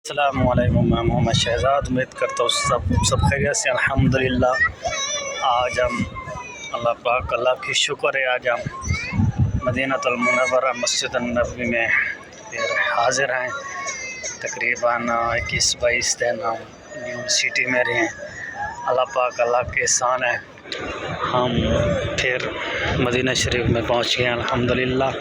السلام علیکم، میں محمد شہزاد امید کرتا ہوں سب خیریت سے الحمدللہ۔ آج ہم اللہ کی شکر ہے، آج ہم مدینہ المنورہ مسجد النبوی میں پھر حاضر ہیں۔ تقریباً 21-22 دن ہم نیو سٹی میں رہے ہیں۔ اللہ کے احسان ہے، ہم پھر مدینہ شریف میں پہنچ گئے ہیں الحمدللہ۔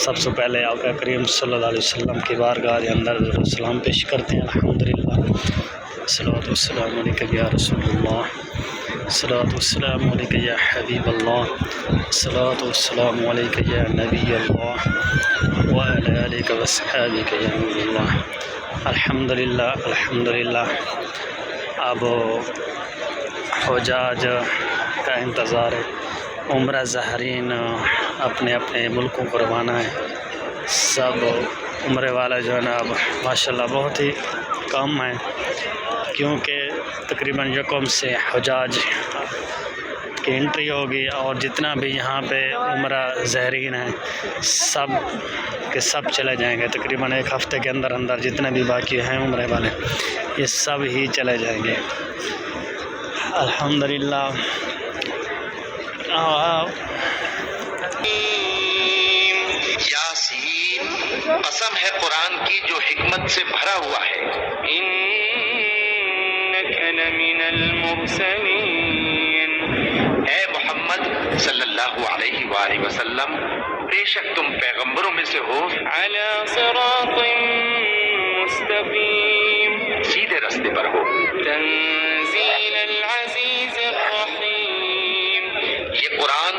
سب سے پہلے آقا کریم صلی اللہ علیہ وسلم کی بارگاہ کے اندر سلام پیش کرتے ہیں الحمدللہ۔ صلوات و سلام علیکہ یا رسول اللہ، صلوات و سلام علیکہ یا حبیب اللہ، صلوات و سلام علیکہ یا نبی اللہ وعلی آلک و صحابک یا نور اللہ۔ الحمدللہ اب حجاج کا انتظار ہے، عمرہ زائرین اپنے اپنے ملکوں کو روانہ ہے۔ سب عمرے والا جو ہے نا اب ماشاءاللہ بہت ہی کم ہیں، کیونکہ تقریباً یکم سے حجاج کی انٹری ہوگی، اور جتنا بھی یہاں پہ عمرہ زائرین ہیں سب کے سب چلے جائیں گے۔ تقریباً ایک ہفتے کے اندر جتنے بھی باقی ہیں عمرے والے یہ سب ہی چلے جائیں گے الحمدللہ۔ یاسین، قسم ہے قرآن کی جو حکمت سے بھرا ہوا ہے۔ انک لمن المرسلین، اے محمد صلی اللہ علیہ وآلہ وسلم بے شک تم پیغمبروں میں سے ہو۔ علی صراط مستقیم، سیدھے راستے پر ہو۔ تنزیل العزیز الرحیم، یہ قرآن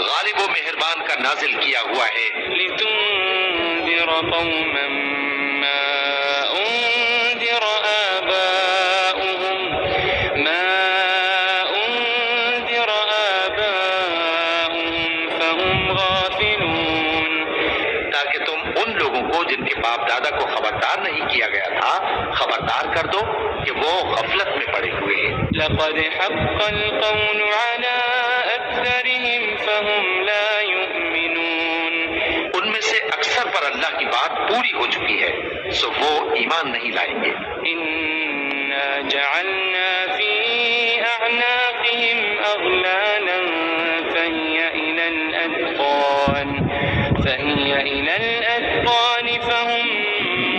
غالب و مہربان کا نازل کیا ہوا ہے۔ لتنذر قوما ما انذر آباؤهم فهم غافلون، تاکہ تم ان لوگوں کو جن کے باپ دادا کو خبردار نہیں کیا گیا تھا خبردار کر دو کہ وہ غفلت میں پڑے ہوئے ہیں۔ لقد حق القول على اکثرهم فهم لا يؤمنون، ان میں سے اکثر پر اللہ کی بات پوری ہو چکی ہے سو وہ ایمان نہیں لائیں گے۔ انا جعلنا في اعناقهم اغلالا فهي الى الاذقان فهم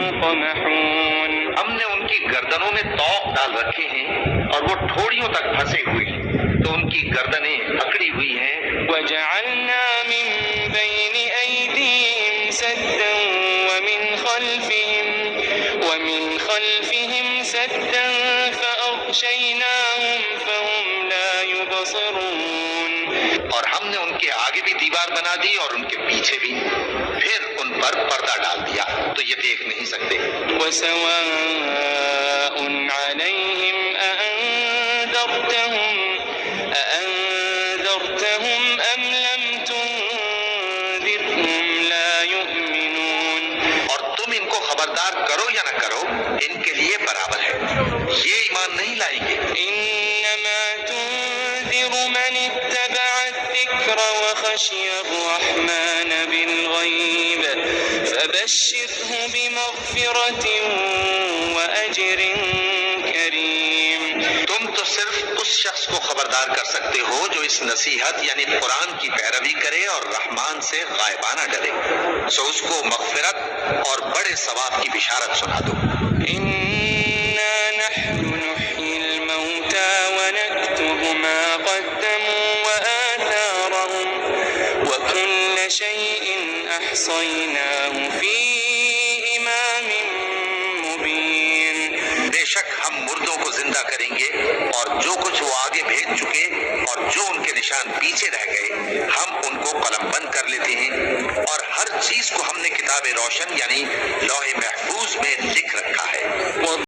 مقمحون، ہم نے ان کی گردنوں میں طوق ڈال رکھے ہیں اور وہ ٹھوڑیوں تک پھنسے ہوئے ہیں، تو ان کی گردنیں اکڑی ہوئی ہیں۔ وجعلنا من بين ايديهم سدا ومن خلفهم سدا فاغشيناهم فهم لا يبصرون، اور ہم نے ان کے آگے بھی دیوار بنا دی اور ان کے پیچھے بھی، پھر ان پر پردہ ڈال دیا تو یہ دیکھ نہیں سکتے۔ وسواء علیہم أأنذرتهم أم لم تنذرهم لا يؤمنون، اور تم ان کو خبردار کرو یا نہ کرو ان کے لیے برابر ہے، یہ ایمان نہیں لائیں گے۔ انما تنذر من اتبع الذکر وخشی الرحمن بالغیب فبشره بمغفرة وأجر کریم، تم تو صرف اس شخص کو خبردار کر سکتے ہو جو اس نصیحت یعنی قرآن کی پیروی کرے اور رحمان سے غائبانہ ڈرے، سو اس کو مغفرت اور بڑے ثواب کی بشارت سنا دو۔ انا نحن نحيي الموتى ونكتب ما قدموا وآثارهم وكل شيء احصيناه في امام مبين، بے شک ہم مردوں کو زندہ کریں گے اور جو کچھ وہ آگے بھیج چکے اور جو ان کے نشان پیچھے رہ گئے ہم ان کو قلم بند کر لیتے ہیں، اور ہر چیز کو ہم نے کتاب روشن یعنی لوح محفوظ میں لکھ رکھا ہے۔